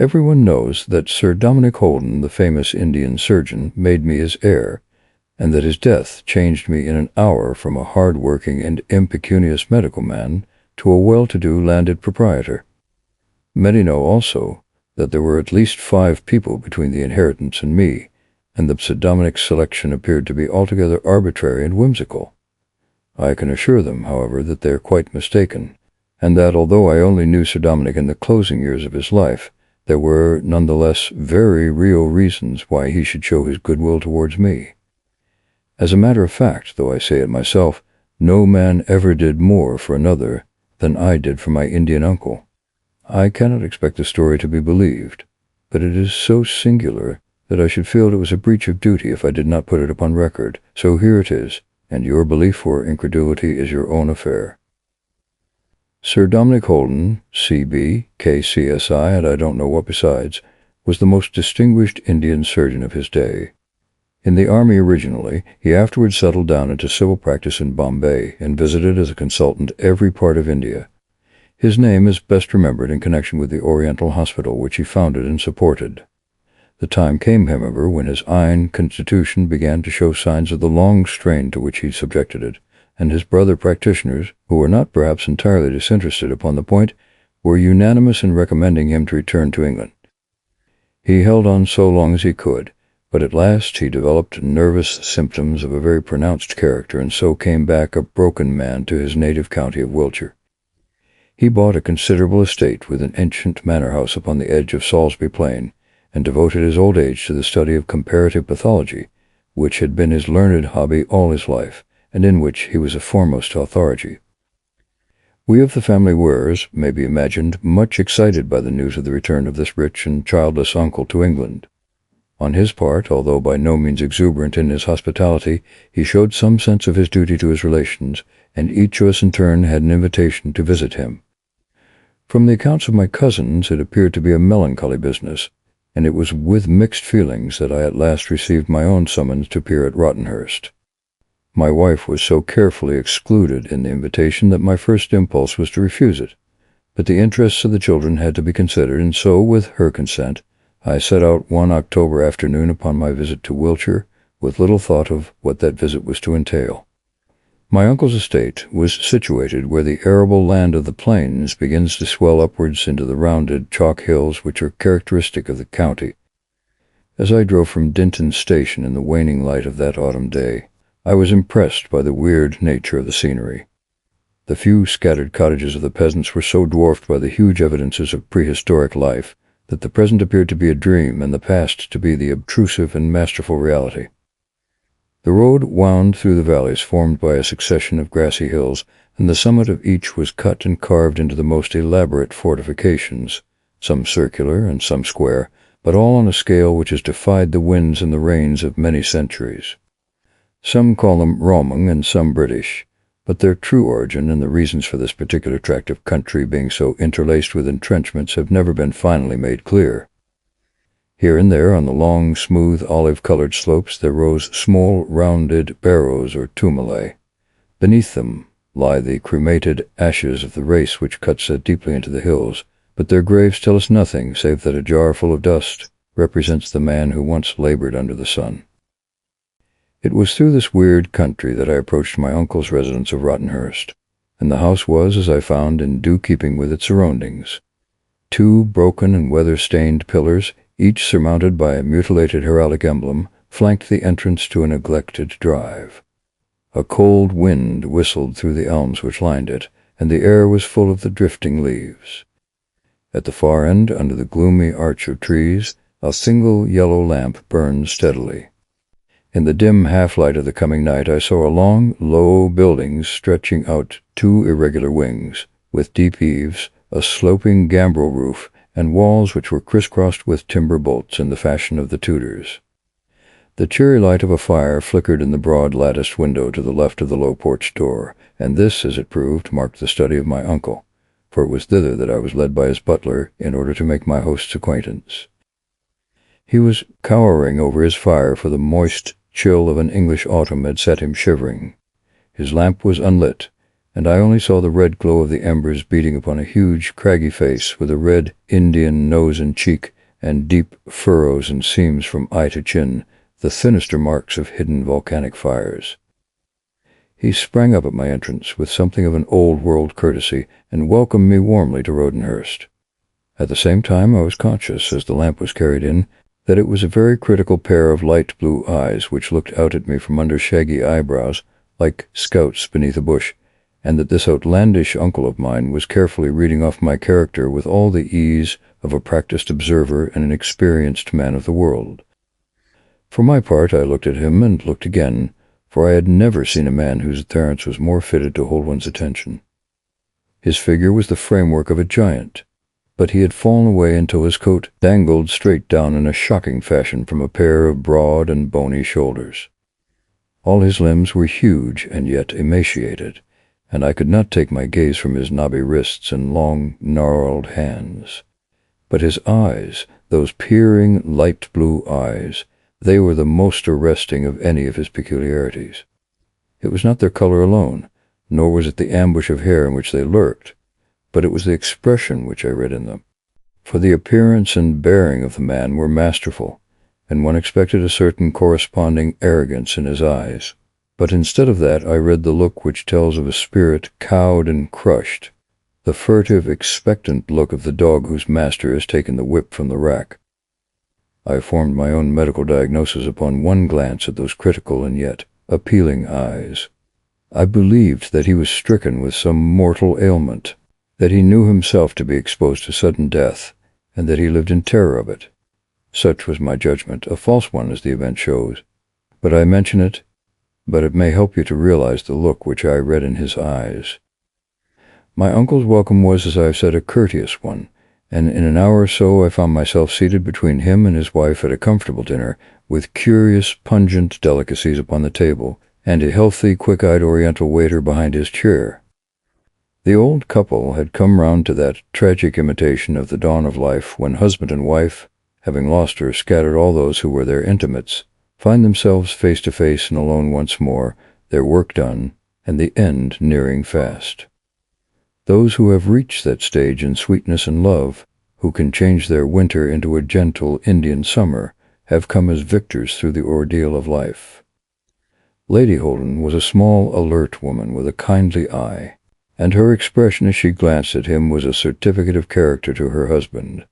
Everyone knows that Sir Dominick Holden, the famous Indian surgeon, made me his heir, and that his death changed me in an hour from a hard-working and impecunious medical man to a well-to-do landed proprietor. Many know also that there were at least 5 people between the inheritance and me, and that Sir Dominick's selection appeared to be altogether arbitrary and whimsical. I can assure them, however, that they are quite mistaken, and that although I only knew Sir Dominick in the closing years of his life, there were nonetheless very real reasons why he should show his goodwill towards me. As a matter of fact, though I say it myself, no man ever did more for another than I did for my Indian uncle. I cannot expect the story to be believed, but it is so singular that I should feel it was a breach of duty if I did not put it upon record. So here it is, and your belief or incredulity is your own affair. Sir Dominick Holden, C.B., K.C.S.I., and I don't know what besides, was the most distinguished Indian surgeon of his day. In the army originally, he afterwards settled down into civil practice in Bombay and visited as a consultant every part of India. His name is best remembered in connection with the Oriental Hospital which he founded and supported. The time came, however, when his iron constitution began to show signs of the long strain to which he subjected it, and his brother practitioners, who were not perhaps entirely disinterested upon the point, were unanimous in recommending him to return to England. He held on so long as he could, but at last he developed nervous symptoms of a very pronounced character, and so came back a broken man to his native county of Wiltshire. He bought a considerable estate with an ancient manor house upon the edge of Salisbury Plain, and devoted his old age to the study of comparative pathology, which had been his learned hobby all his life, and in which he was a foremost authority. We of the family were, as may be imagined, much excited by the news of the return of this rich and childless uncle to England. On his part, although by no means exuberant in his hospitality, he showed some sense of his duty to his relations, and each of us in turn had an invitation to visit him. From the accounts of my cousins, it appeared to be a melancholy business, and it was with mixed feelings that I at last received my own summons to appear at Rottenhurst. My wife was so carefully excluded in the invitation that my first impulse was to refuse it, but the interests of the children had to be considered, and so, with her consent, I set out one October afternoon upon my visit to Wiltshire, with little thought of what that visit was to entail. My uncle's estate was situated where the arable land of the plains begins to swell upwards into the rounded chalk hills which are characteristic of the county. As I drove from Dinton Station in the waning light of that autumn day, I was impressed by the weird nature of the scenery. The few scattered cottages of the peasants were so dwarfed by the huge evidences of prehistoric life that the present appeared to be a dream and the past to be the obtrusive and masterful reality. The road wound through the valleys formed by a succession of grassy hills, and the summit of each was cut and carved into the most elaborate fortifications, some circular and some square, but all on a scale which has defied the winds and the rains of many centuries. Some call them Roman and some British, but their true origin and the reasons for this particular tract of country being so interlaced with entrenchments have never been finally made clear. Here and there on the long, smooth, olive-colored slopes there rose small, rounded barrows or tumuli. Beneath them lie the cremated ashes of the race which cut so deeply into the hills, but their graves tell us nothing save that a jar full of dust represents the man who once labored under the sun. It was through this weird country that I approached my uncle's residence of Rottenhurst, and the house was, as I found, in due keeping with its surroundings. 2 broken and weather-stained pillars, each surmounted by a mutilated heraldic emblem, flanked the entrance to a neglected drive. A cold wind whistled through the elms which lined it, and the air was full of the drifting leaves. At the far end, under the gloomy arch of trees, a single yellow lamp burned steadily. In the dim half-light of the coming night I saw a long, low building stretching out 2 irregular wings, with deep eaves, a sloping gambrel roof, and walls which were crisscrossed with timber bolts in the fashion of the Tudors. The cheery light of a fire flickered in the broad latticed window to the left of the low porch door, and this, as it proved, marked the study of my uncle, for it was thither that I was led by his butler in order to make my host's acquaintance. He was cowering over his fire, for the moist chill of an English autumn had set him shivering. His lamp was unlit, and I only saw the red glow of the embers beating upon a huge, craggy face with a red Indian nose and cheek, and deep furrows and seams from eye to chin, the sinister marks of hidden volcanic fires. He sprang up at my entrance with something of an old-world courtesy, and welcomed me warmly to Rodenhurst. At the same time I was conscious, as the lamp was carried in, that it was a very critical pair of light blue eyes which looked out at me from under shaggy eyebrows, like scouts beneath a bush, and that this outlandish uncle of mine was carefully reading off my character with all the ease of a practised observer and an experienced man of the world. For my part, I looked at him and looked again, for I had never seen a man whose appearance was more fitted to hold one's attention. His figure was the framework of a giant, but he had fallen away until his coat dangled straight down in a shocking fashion from a pair of broad and bony shoulders. All his limbs were huge and yet emaciated, and I could not take my gaze from his knobby wrists and long, gnarled hands. But his eyes, those peering, light blue eyes, they were the most arresting of any of his peculiarities. It was not their color alone, nor was it the ambush of hair in which they lurked, but it was the expression which I read in them. For the appearance and bearing of the man were masterful, and one expected a certain corresponding arrogance in his eyes. But instead of that I read the look which tells of a spirit cowed and crushed, the furtive, expectant look of the dog whose master has taken the whip from the rack. I formed my own medical diagnosis upon one glance at those critical and yet appealing eyes. I believed that he was stricken with some mortal ailment, that he knew himself to be exposed to sudden death, and that he lived in terror of it. Such was my judgment, a false one as the event shows. But I mention it, but it may help you to realize the look which I read in his eyes. My uncle's welcome was, as I have said, a courteous one, and in an hour or so I found myself seated between him and his wife at a comfortable dinner, with curious, pungent delicacies upon the table, and a healthy, quick-eyed Oriental waiter behind his chair. The old couple had come round to that tragic imitation of the dawn of life when husband and wife, having lost or scattered all those who were their intimates, find themselves face to face and alone once more, their work done, and the end nearing fast. Those who have reached that stage in sweetness and love, who can change their winter into a gentle Indian summer, have come as victors through the ordeal of life. Lady Holden was a small, alert woman with a kindly eye, and her expression as she glanced at him was a certificate of character to her husband.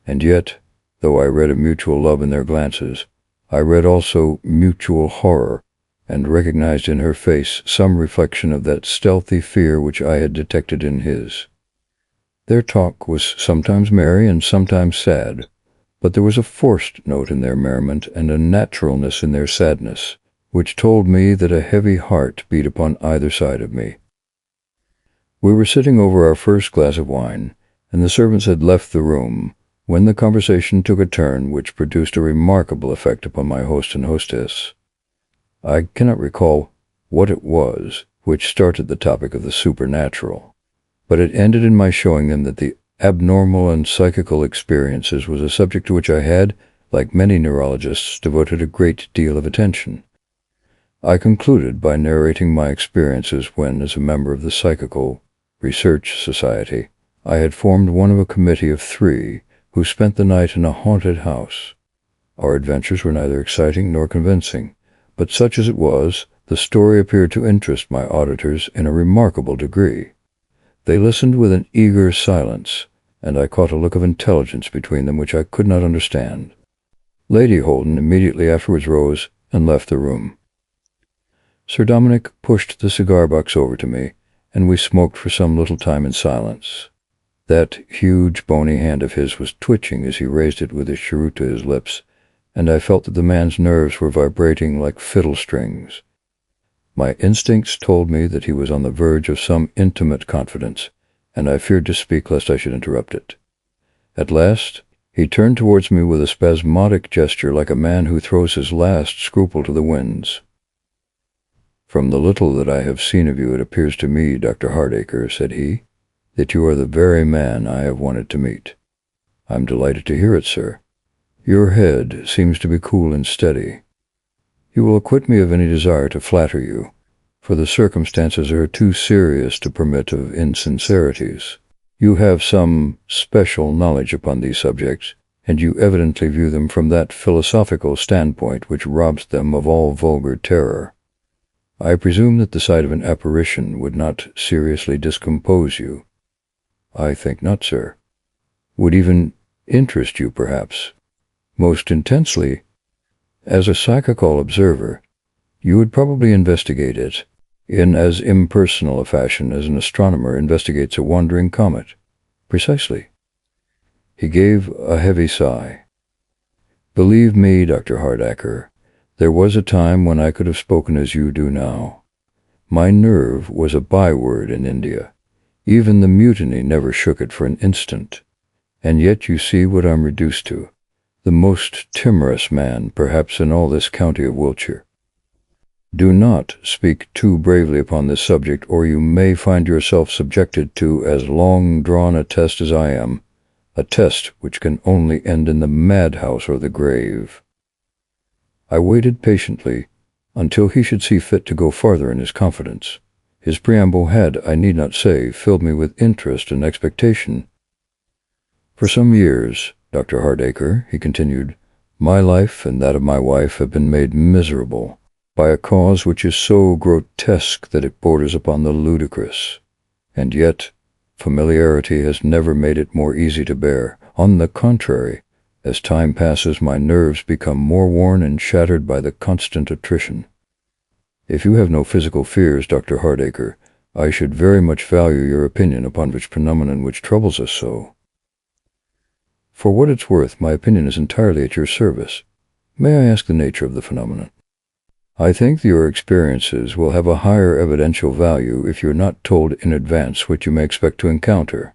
And yet, though I read a mutual love in their glances, I read also mutual horror, and recognized in her face some reflection of that stealthy fear which I had detected in his. Their talk was sometimes merry and sometimes sad, but there was a forced note in their merriment and a naturalness in their sadness, which told me that a heavy heart beat upon either side of me. We were sitting over our first glass of wine, and the servants had left the room, when the conversation took a turn which produced a remarkable effect upon my host and hostess. I cannot recall what it was which started the topic of the supernatural, but it ended in my showing them that the abnormal and psychical experiences was a subject to which I had, like many neurologists, devoted a great deal of attention. I concluded by narrating my experiences when, as a member of the Psychical Research Society, I had formed one of a committee of 3 who spent the night in a haunted house. Our adventures were neither exciting nor convincing, but such as it was, the story appeared to interest my auditors in a remarkable degree. They listened with an eager silence, and I caught a look of intelligence between them which I could not understand. Lady Holden immediately afterwards rose and left the room. Sir Dominick pushed the cigar-box over to me, and we smoked for some little time in silence. That huge bony hand of his was twitching as he raised it with his cheroot to his lips, and I felt that the man's nerves were vibrating like fiddle strings. My instincts told me that he was on the verge of some intimate confidence, and I feared to speak lest I should interrupt it. At last he turned towards me with a spasmodic gesture like a man who throws his last scruple to the winds. "From the little that I have seen of you, it appears to me, Dr. Hardacre," said he, "that you are the very man I have wanted to meet." "I'm delighted to hear it, sir. Your head seems to be cool and steady. You will acquit me of any desire to flatter you, for the circumstances are too serious to permit of insincerities. You have some special knowledge upon these subjects, and you evidently view them from that philosophical standpoint which robs them of all vulgar terror. I presume that the sight of an apparition would not seriously discompose you. I think not, sir. Would even interest you, perhaps. Most intensely. As a psychical observer, you would probably investigate it in as impersonal a fashion as an astronomer investigates a wandering comet. Precisely. He gave a heavy sigh. Believe me, Dr. Hardaker, there was a time when I could have spoken as you do now. My nerve was a byword in India. Even the mutiny never shook it for an instant. And yet you see what I'm reduced to. The most timorous man, perhaps, in all this county of Wiltshire. Do not speak too bravely upon this subject, or you may find yourself subjected to as long-drawn a test as I am, a test which can only end in the madhouse or the grave. I waited patiently until he should see fit to go farther in his confidence. His preamble had, I need not say, filled me with interest and expectation. For some years, Dr. Hardaker, he continued, my life and that of my wife have been made miserable by a cause which is so grotesque that it borders upon the ludicrous. And yet, familiarity has never made it more easy to bear. On the contrary, as time passes, my nerves become more worn and shattered by the constant attrition. If you have no physical fears, Dr. Hardaker, I should very much value your opinion upon which phenomenon which troubles us so. For what it's worth, my opinion is entirely at your service. May I ask the nature of the phenomenon? I think your experiences will have a higher evidential value if you are not told in advance what you may expect to encounter.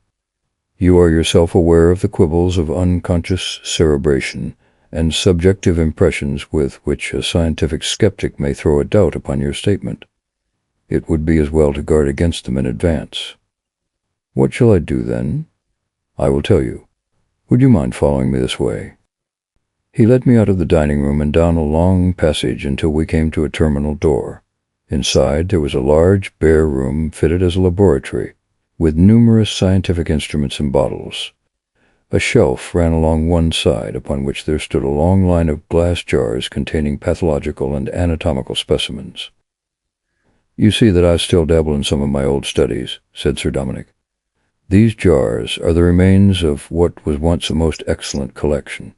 You are yourself aware of the quibbles of unconscious cerebration and subjective impressions with which a scientific skeptic may throw a doubt upon your statement. It would be as well to guard against them in advance. What shall I do, then? I will tell you. Would you mind following me this way? He led me out of the dining room and down a long passage until we came to a terminal door. Inside there was a large, bare room fitted as a laboratory, with numerous scientific instruments and bottles. A shelf ran along one side, upon which there stood a long line of glass jars containing pathological and anatomical specimens. You see that I still dabble in some of my old studies, said Sir Dominick. These jars are the remains of what was once a most excellent collection.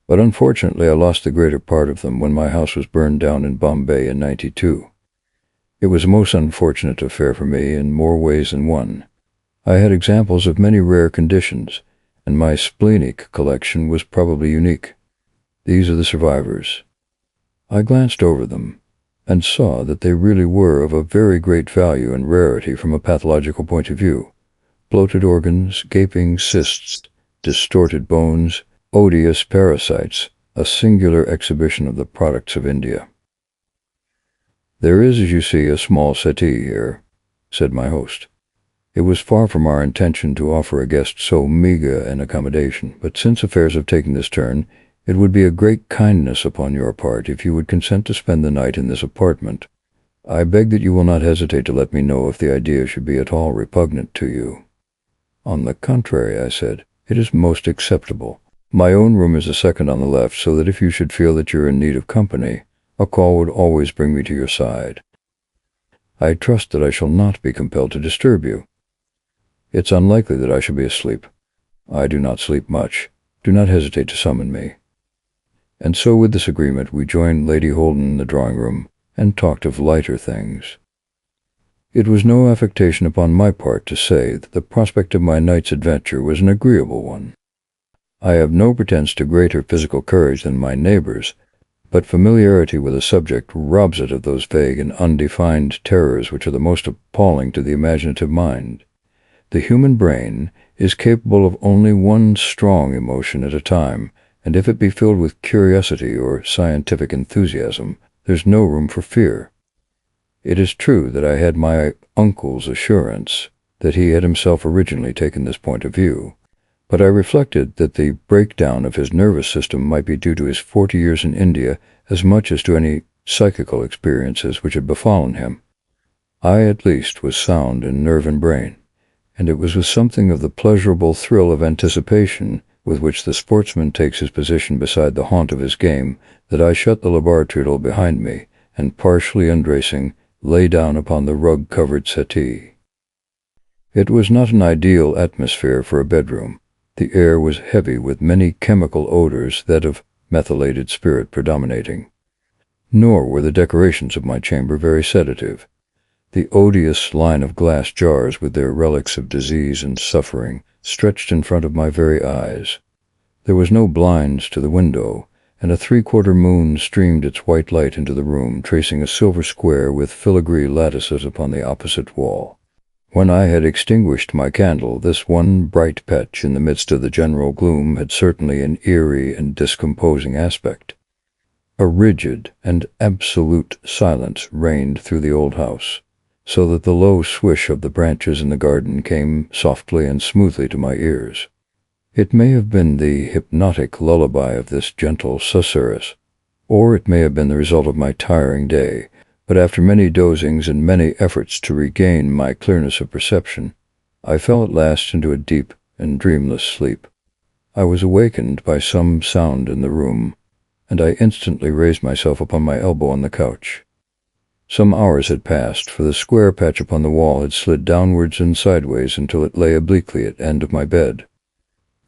But unfortunately I lost the greater part of them when my house was burned down in Bombay in '92. It was a most unfortunate affair for me in more ways than one. I had examples of many rare conditions, and my splenic collection was probably unique. These are the survivors. I glanced over them, and saw that they really were of a very great value and rarity from a pathological point of view. Bloated organs, gaping cysts, distorted bones, odious parasites, a singular exhibition of the products of India. There is, as you see, a small settee here, said my host. It was far from our intention to offer a guest so meagre an accommodation, but since affairs have taken this turn, it would be a great kindness upon your part if you would consent to spend the night in this apartment. I beg that you will not hesitate to let me know if the idea should be at all repugnant to you. On the contrary, I said, it is most acceptable. My own room is the second on the left, so that if you should feel that you are in need of company, a call would always bring me to your side. I trust that I shall not be compelled to disturb you. It's unlikely that I shall be asleep. I do not sleep much. Do not hesitate to summon me. And so with this agreement we joined Lady Holden in the drawing-room, and talked of lighter things. It was no affectation upon my part to say that the prospect of my night's adventure was an agreeable one. I have no pretence to greater physical courage than my neighbors, but familiarity with a subject robs it of those vague and undefined terrors which are the most appalling to the imaginative mind. The human brain is capable of only one strong emotion at a time, and if it be filled with curiosity or scientific enthusiasm, there's no room for fear. It is true that I had my uncle's assurance that he had himself originally taken this point of view, but I reflected that the breakdown of his nervous system might be due to his 40 years in India as much as to any psychical experiences which had befallen him. I, at least, was sound in nerve and brain, and it was with something of the pleasurable thrill of anticipation with which the sportsman takes his position beside the haunt of his game that I shut the laboratoodle behind me and, partially undressing, lay down upon the rug-covered settee. It was not an ideal atmosphere for a bedroom. The air was heavy with many chemical odors, that of methylated spirit predominating. Nor were the decorations of my chamber very sedative. The odious line of glass jars with their relics of disease and suffering stretched in front of my very eyes. There was no blinds to the window, and a three-quarter moon streamed its white light into the room, tracing a silver square with filigree lattices upon the opposite wall. When I had extinguished my candle, this one bright patch in the midst of the general gloom had certainly an eerie and discomposing aspect. A rigid and absolute silence reigned through the old house, so that the low swish of the branches in the garden came softly and smoothly to my ears. It may have been the hypnotic lullaby of this gentle susurrus, or it may have been the result of my tiring day, but after many dozings and many efforts to regain my clearness of perception, I fell at last into a deep and dreamless sleep. I was awakened by some sound in the room, and I instantly raised myself upon my elbow on the couch. Some hours had passed, for the square patch upon the wall had slid downwards and sideways until it lay obliquely at the end of my bed.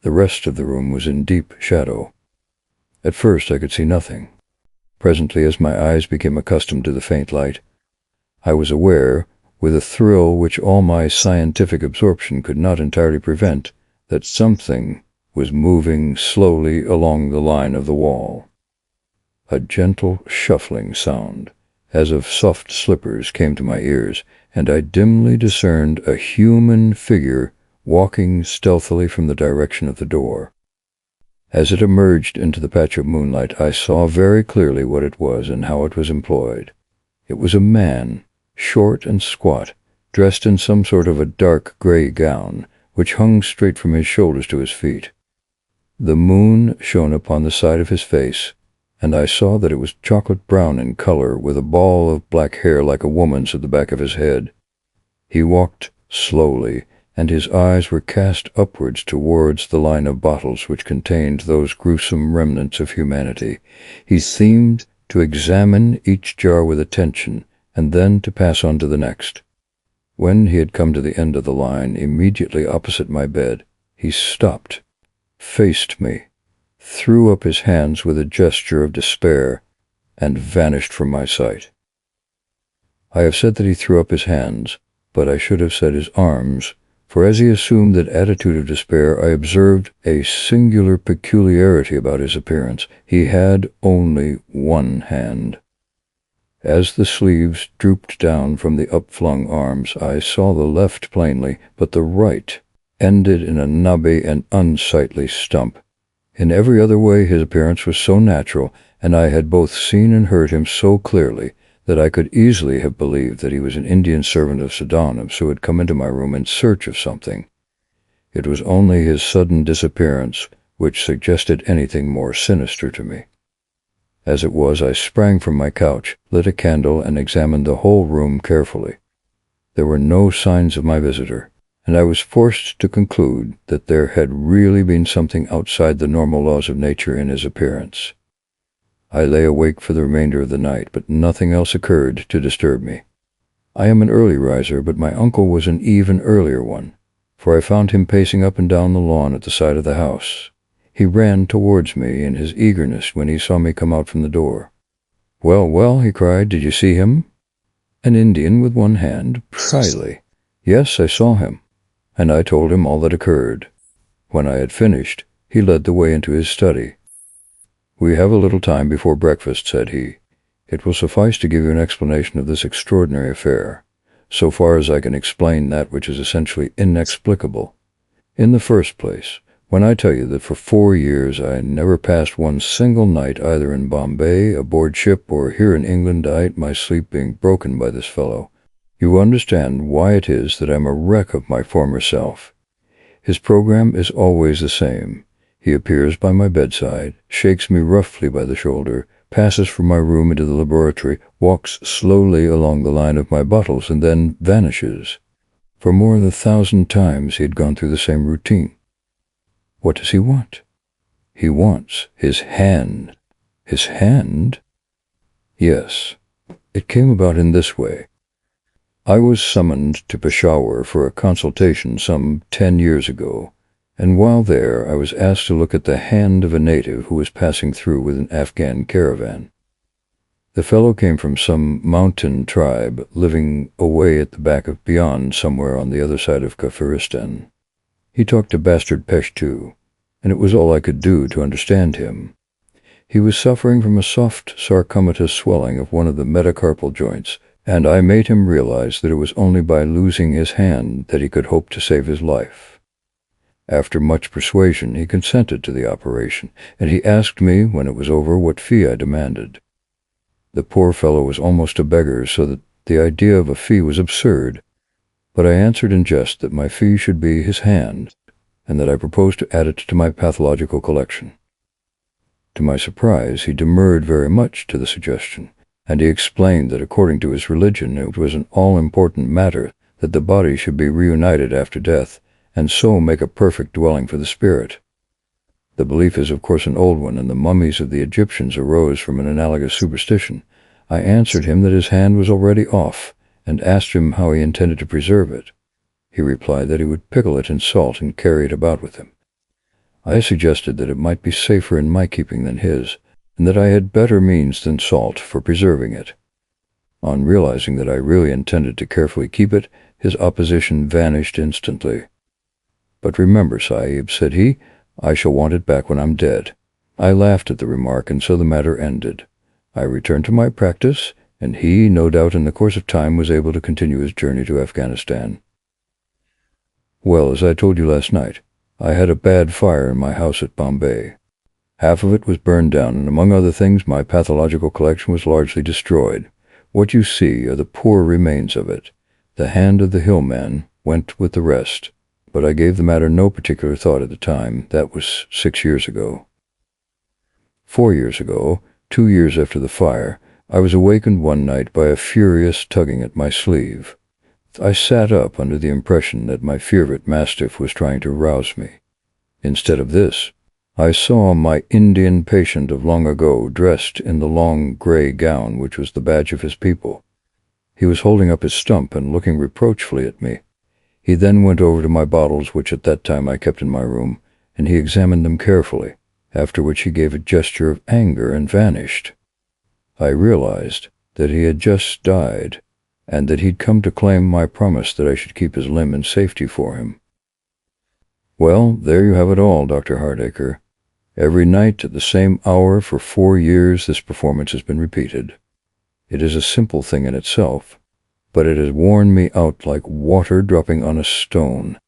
The rest of the room was in deep shadow. At first I could see nothing. Presently, as my eyes became accustomed to the faint light, I was aware, with a thrill which all my scientific absorption could not entirely prevent, that something was moving slowly along the line of the wall. A gentle shuffling sound, as of soft slippers, came to my ears, and I dimly discerned a human figure walking stealthily from the direction of the door. As it emerged into the patch of moonlight, I saw very clearly what it was and how it was employed. It was a man, short and squat, dressed in some sort of a dark gray gown, which hung straight from his shoulders to his feet. The moon shone upon the side of his face, and I saw that it was chocolate brown in color, with a ball of black hair like a woman's at the back of his head. He walked slowly, and his eyes were cast upwards towards the line of bottles which contained those gruesome remnants of humanity. He seemed to examine each jar with attention, and then to pass on to the next. When he had come to the end of the line, immediately opposite my bed, he stopped, faced me, threw up his hands with a gesture of despair, and vanished from my sight. I have said that he threw up his hands, but I should have said his arms, for as he assumed that attitude of despair, I observed a singular peculiarity about his appearance. He had only one hand. As the sleeves drooped down from the upflung arms, I saw the left plainly, but the right ended in a knobby and unsightly stump. In every other way his appearance was so natural, and I had both seen and heard him so clearly, that I could easily have believed that he was an Indian servant of Siddhartha's who had come into my room in search of something. It was only his sudden disappearance which suggested anything more sinister to me. As it was, I sprang from my couch, lit a candle, and examined the whole room carefully. There were no signs of my visitor, and I was forced to conclude that there had really been something outside the normal laws of nature in his appearance. I lay awake for the remainder of the night, but nothing else occurred to disturb me. I am an early riser, but my uncle was an even earlier one, for I found him pacing up and down the lawn at the side of the house. He ran towards me in his eagerness when he saw me come out from the door. "Well, well," he cried, "did you see him?" "An Indian with one hand?" "Pryly." "Yes, I saw him." And I told him all that occurred. When I had finished, he led the way into his study. "We have a little time before breakfast," said he. "It will suffice to give you an explanation of this extraordinary affair, so far as I can explain that which is essentially inexplicable. In the first place, when I tell you that for 4 years I never passed one single night either in Bombay, aboard ship, or here in England, my sleep being broken by this fellow, you understand why it is that I am a wreck of my former self. His program is always the same. He appears by my bedside, shakes me roughly by the shoulder, passes from my room into the laboratory, walks slowly along the line of my bottles, and then vanishes. For more than 1,000 times he had gone through the same routine. What does he want? He wants his hand. His hand? Yes. It came about in this way. I was summoned to Peshawar for a consultation some 10 years ago, and while there I was asked to look at the hand of a native who was passing through with an Afghan caravan. The fellow came from some mountain tribe living away at the back of beyond, somewhere on the other side of Kafiristan. He talked a bastard Peshtu, and it was all I could do to understand him. He was suffering from a soft sarcomatous swelling of one of the metacarpal joints, and I made him realize that it was only by losing his hand that he could hope to save his life. After much persuasion, he consented to the operation, and he asked me, when it was over, what fee I demanded. The poor fellow was almost a beggar, so that the idea of a fee was absurd, but I answered in jest that my fee should be his hand, and that I proposed to add it to my pathological collection. To my surprise, he demurred very much to the suggestion, and he explained that according to his religion it was an all-important matter that the body should be reunited after death, and so make a perfect dwelling for the spirit. The belief is, of course, an old one, and the mummies of the Egyptians arose from an analogous superstition. I answered him that his hand was already off, and asked him how he intended to preserve it. He replied that he would pickle it in salt and carry it about with him. I suggested that it might be safer in my keeping than his, and that I had better means than salt for preserving it. On realizing that I really intended to carefully keep it, his opposition vanished instantly. "But remember, Sahib," said he, "I shall want it back when I'm dead." I laughed at the remark, and so the matter ended. I returned to my practice, and he, no doubt in the course of time, was able to continue his journey to Afghanistan. Well, as I told you last night, I had a bad fire in my house at Bombay. Half of it was burned down, and among other things, my pathological collection was largely destroyed. What you see are the poor remains of it. The hand of the hillman went with the rest, but I gave the matter no particular thought at the time. That was 6 years ago. 4 years ago, 2 years after the fire, I was awakened one night by a furious tugging at my sleeve. I sat up under the impression that my favourite mastiff was trying to rouse me. Instead of this, I saw my Indian patient of long ago dressed in the long grey gown which was the badge of his people. He was holding up his stump and looking reproachfully at me. He then went over to my bottles, which at that time I kept in my room, and he examined them carefully, after which he gave a gesture of anger and vanished. I realized that he had just died, and that he'd come to claim my promise that I should keep his limb in safety for him. Well, there you have it all, Dr. Hardacre. Every night at the same hour for 4 years this performance has been repeated. It is a simple thing in itself, but it has worn me out like water dropping on a stone.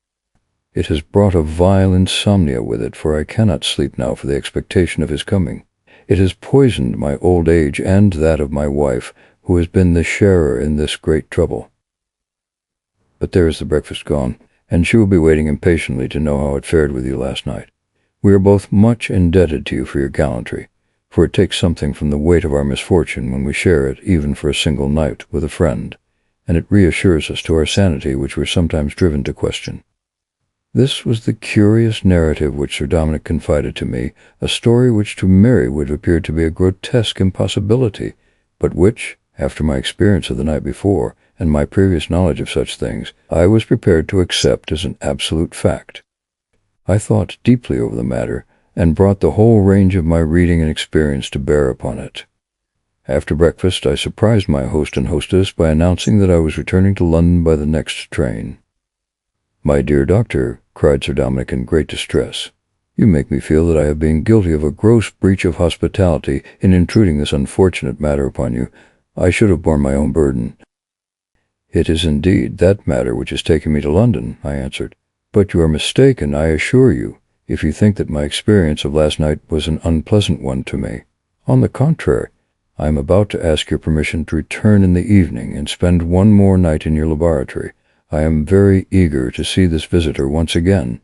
It has brought a vile insomnia with it, for I cannot sleep now for the expectation of his coming. It has poisoned my old age and that of my wife, who has been the sharer in this great trouble. But there is the breakfast gone, and she will be waiting impatiently to know how it fared with you last night. We are both much indebted to you for your gallantry, for it takes something from the weight of our misfortune when we share it, even for a single night, with a friend, and it reassures us to our sanity, which we are sometimes driven to question. This was the curious narrative which Sir Dominick confided to me, a story which to Mary would have appeared to be a grotesque impossibility, but which, after my experience of the night before, and my previous knowledge of such things, I was prepared to accept as an absolute fact. I thought deeply over the matter, and brought the whole range of my reading and experience to bear upon it. After breakfast, I surprised my host and hostess by announcing that I was returning to London by the next train. "My dear doctor," cried Sir Dominick in great distress, "you make me feel that I have been guilty of a gross breach of hospitality in intruding this unfortunate matter upon you. I should have borne my own burden." "It is indeed that matter which has taken me to London," I answered. "But you are mistaken, I assure you, if you think that my experience of last night was an unpleasant one to me. On the contrary, I am about to ask your permission to return in the evening and spend one more night in your laboratory. I am very eager to see this visitor once again."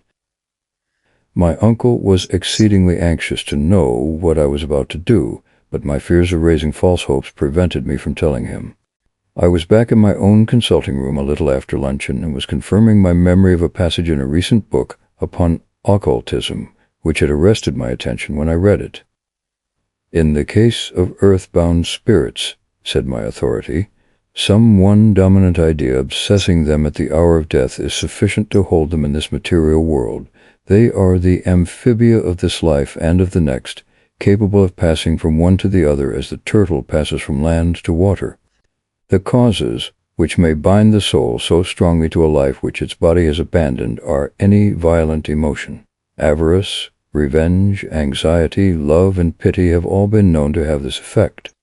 My uncle was exceedingly anxious to know what I was about to do, but my fears of raising false hopes prevented me from telling him. I was back in my own consulting room a little after luncheon and was confirming my memory of a passage in a recent book upon occultism, which had arrested my attention when I read it. "In the case of earth-bound spirits," said my authority, "some one dominant idea obsessing them at the hour of death is sufficient to hold them in this material world. They are the amphibia of this life and of the next, capable of passing from one to the other as the turtle passes from land to water. The causes which may bind the soul so strongly to a life which its body has abandoned are any violent emotion. Avarice, revenge, anxiety, love, and pity have all been known to have this effect.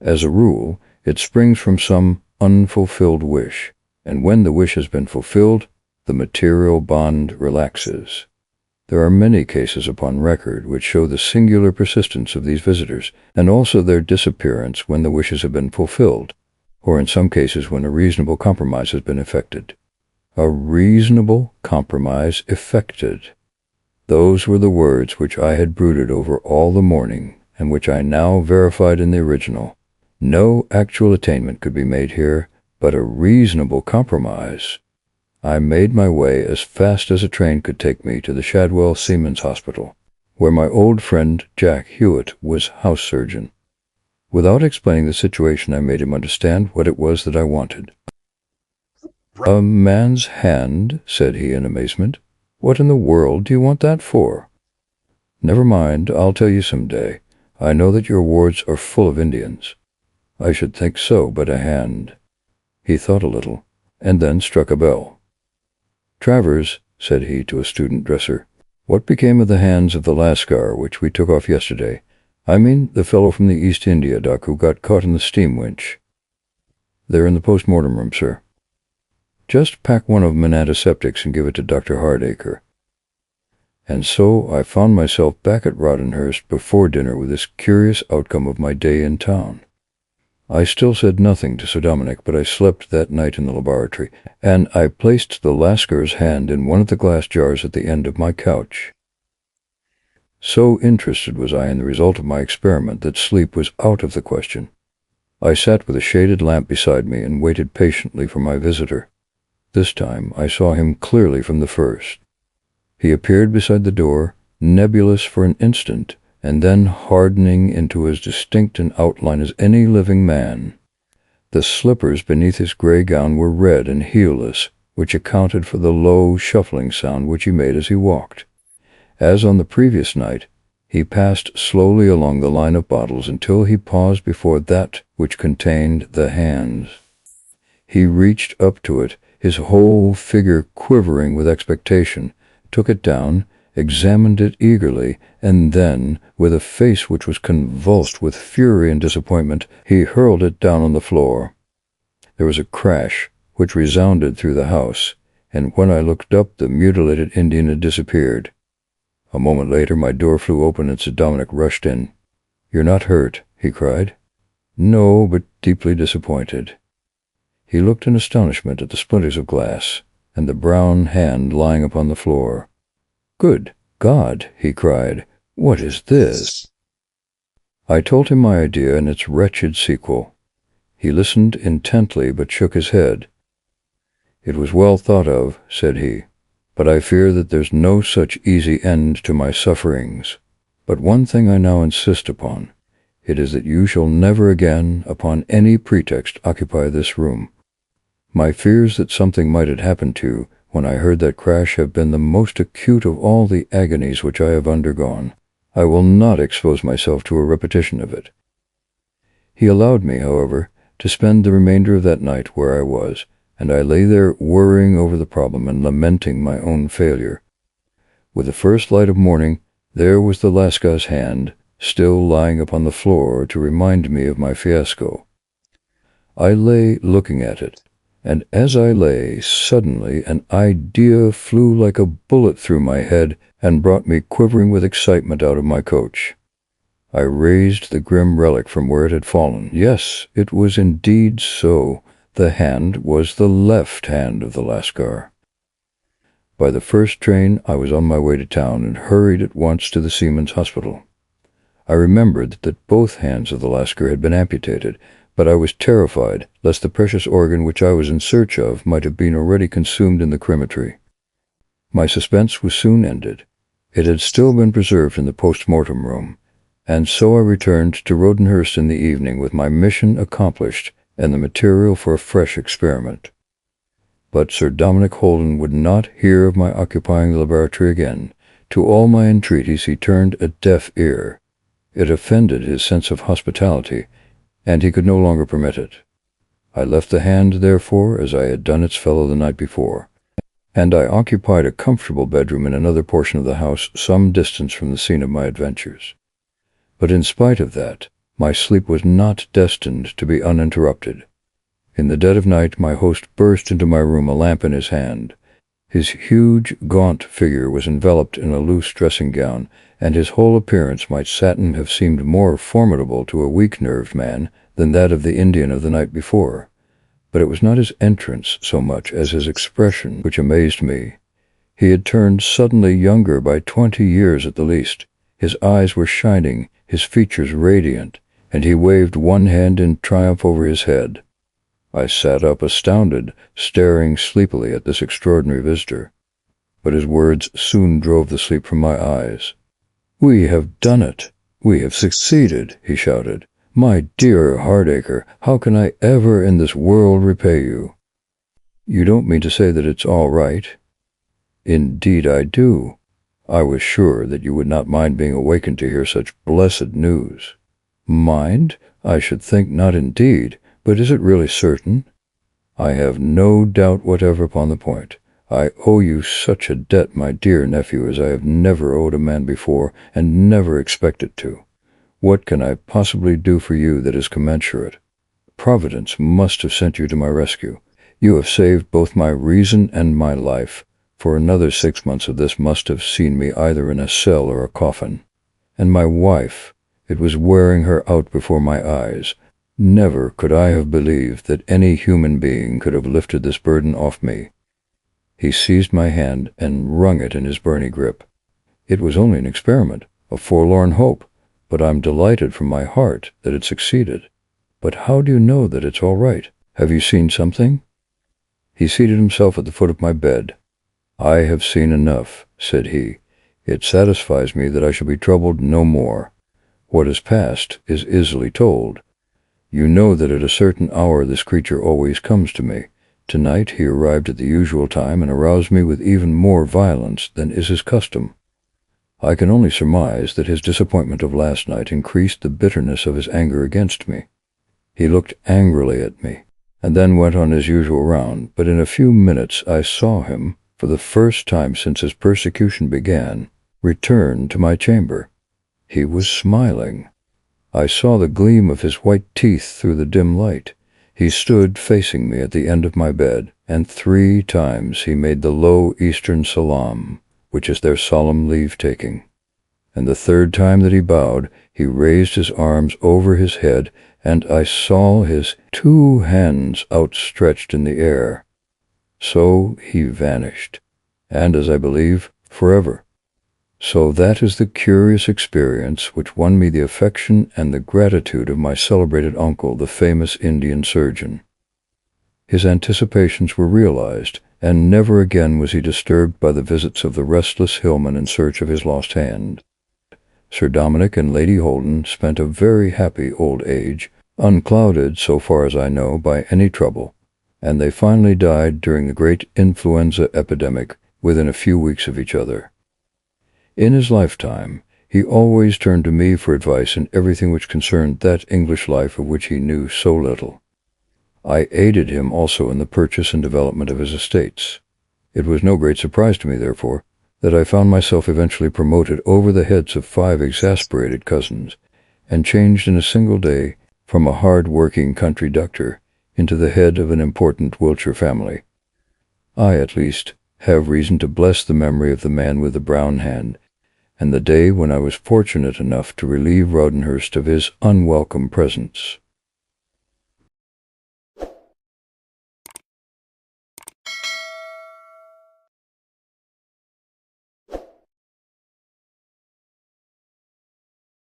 As a rule, it springs from some unfulfilled wish, and when the wish has been fulfilled, the material bond relaxes. There are many cases upon record which show the singular persistence of these visitors, and also their disappearance when the wishes have been fulfilled, or in some cases when a reasonable compromise has been effected." A reasonable compromise effected. Those were the words which I had brooded over all the morning, and which I now verified in the original. No actual attainment could be made here, but a reasonable compromise. I made my way as fast as a train could take me to the Shadwell Seamen's Hospital, where my old friend Jack Hewitt was house surgeon. Without explaining the situation, I made him understand what it was that I wanted. "A man's hand," said he in amazement. "What in the world do you want that for?" "Never mind, I'll tell you some day. I know that your wards are full of Indians." "I should think so, but a hand." He thought a little, and then struck a bell. "Travers," said he to a student dresser, "what became of the hands of the Lascar which we took off yesterday? I mean the fellow from the East India dock who got caught in the steam winch." "They're in the post-mortem room, sir." "Just pack one of them in antiseptics and give it to Dr. Hardacre." And so I found myself back at Roddenhurst before dinner with this curious outcome of my day in town. I still said nothing to Sir Dominick, but I slept that night in the laboratory, and I placed the Lascar's hand in one of the glass jars at the end of my couch. So interested was I in the result of my experiment that sleep was out of the question. I sat with a shaded lamp beside me and waited patiently for my visitor. This time I saw him clearly from the first. He appeared beside the door, nebulous for an instant, and then hardening into as distinct an outline as any living man. The slippers beneath his gray gown were red and heelless, which accounted for the low, shuffling sound which he made as he walked. As on the previous night, he passed slowly along the line of bottles until he paused before that which contained the hands. He reached up to it, his whole figure quivering with expectation, took it down, examined it eagerly, and then, with a face which was convulsed with fury and disappointment, he hurled it down on the floor. There was a crash, which resounded through the house, and when I looked up, the mutilated Indian had disappeared. A moment later, my door flew open and Sir Dominick rushed in. "You're not hurt?" he cried. "No, but deeply disappointed." He looked in astonishment at the splinters of glass, and the brown hand lying upon the floor. "Good God!" he cried. "What is this?" I told him my idea and its wretched sequel. He listened intently, but shook his head. "It was well thought of," said he, "but I fear that there's no such easy end to my sufferings. But one thing I now insist upon. It is that you shall never again, upon any pretext, occupy this room. My fears that something might have happened to you when I heard that crash have been the most acute of all the agonies which I have undergone. I will not expose myself to a repetition of it." He allowed me, however, to spend the remainder of that night where I was, and I lay there worrying over the problem and lamenting my own failure. With the first light of morning, there was the Lascar's hand, still lying upon the floor to remind me of my fiasco. I lay looking at it, and as I lay, suddenly an idea flew like a bullet through my head and brought me quivering with excitement out of my coach. I raised the grim relic from where it had fallen. Yes, it was indeed so. The hand was the left hand of the Lascar. By the first train, I was on my way to town and hurried at once to the Seamen's Hospital. I remembered that both hands of the Lascar had been amputated, but I was terrified lest the precious organ which I was in search of might have been already consumed in the crematory. My suspense was soon ended. It had still been preserved in the post-mortem room, and so I returned to Rodenhurst in the evening with my mission accomplished and the material for a fresh experiment. But Sir Dominick Holden would not hear of my occupying the laboratory again. To all my entreaties he turned a deaf ear. It offended his sense of hospitality, and he could no longer permit it. I left the hand, therefore, as I had done its fellow the night before, and I occupied a comfortable bedroom in another portion of the house some distance from the scene of my adventures. But in spite of that, my sleep was not destined to be uninterrupted. In the dead of night my host burst into my room, a lamp in his hand. His huge, gaunt figure was enveloped in a loose dressing-gown, and his whole appearance might satin have seemed more formidable to a weak-nerved man than that of the Indian of the night before. But it was not his entrance so much as his expression which amazed me. He had turned suddenly younger by 20 years at the least. His eyes were shining, his features radiant, and he waved one hand in triumph over his head. I sat up astounded, staring sleepily at this extraordinary visitor. But his words soon drove the sleep from my eyes. "We have done it! We have succeeded!" he shouted. "My dear Hardacre, how can I ever in this world repay you?" "You don't mean to say that it's all right?" "Indeed I do. I was sure that you would not mind being awakened to hear such blessed news." "Mind? I should think not indeed. But is it really certain?" "I have no doubt whatever upon the point. I owe you such a debt, my dear nephew, as I have never owed a man before, and never expected to. What can I possibly do for you that is commensurate? Providence must have sent you to my rescue. You have saved both my reason and my life, for another 6 months of this must have seen me either in a cell or a coffin. And my wife, it was wearing her out before my eyes. Never could I have believed that any human being could have lifted this burden off me." He seized my hand and wrung it in his bony grip. "It was only an experiment, a forlorn hope, but I'm delighted from my heart that it succeeded. But how do you know that it's all right? Have you seen something?" He seated himself at the foot of my bed. "I have seen enough," said he. "It satisfies me that I shall be troubled no more. What has passed is easily told. You know that at a certain hour this creature always comes to me. Tonight he arrived at the usual time and aroused me with even more violence than is his custom. I can only surmise that his disappointment of last night increased the bitterness of his anger against me. He looked angrily at me, and then went on his usual round, but in a few minutes I saw him, for the first time since his persecution began, return to my chamber. He was smiling. I saw the gleam of his white teeth through the dim light. He stood facing me at the end of my bed, and 3 times he made the low Eastern salaam, which is their solemn leave-taking. And the 3rd time that he bowed, he raised his arms over his head, and I saw his 2 hands outstretched in the air. So he vanished, and, as I believe, forever. So that is the curious experience which won me the affection and the gratitude of my celebrated uncle, the famous Indian surgeon. His anticipations were realized, and never again was he disturbed by the visits of the restless hillman in search of his lost hand. Sir Dominick and Lady Holden spent a very happy old age, unclouded, so far as I know, by any trouble, and they finally died during the great influenza epidemic within a few weeks of each other. In his lifetime, he always turned to me for advice in everything which concerned that English life of which he knew so little. I aided him also in the purchase and development of his estates. It was no great surprise to me, therefore, that I found myself eventually promoted over the heads of 5 exasperated cousins, and changed in a single day from a hard-working country doctor into the head of an important Wiltshire family. I, at least, have reason to bless the memory of the man with the brown hand, and the day when I was fortunate enough to relieve Rodenhurst of his unwelcome presence.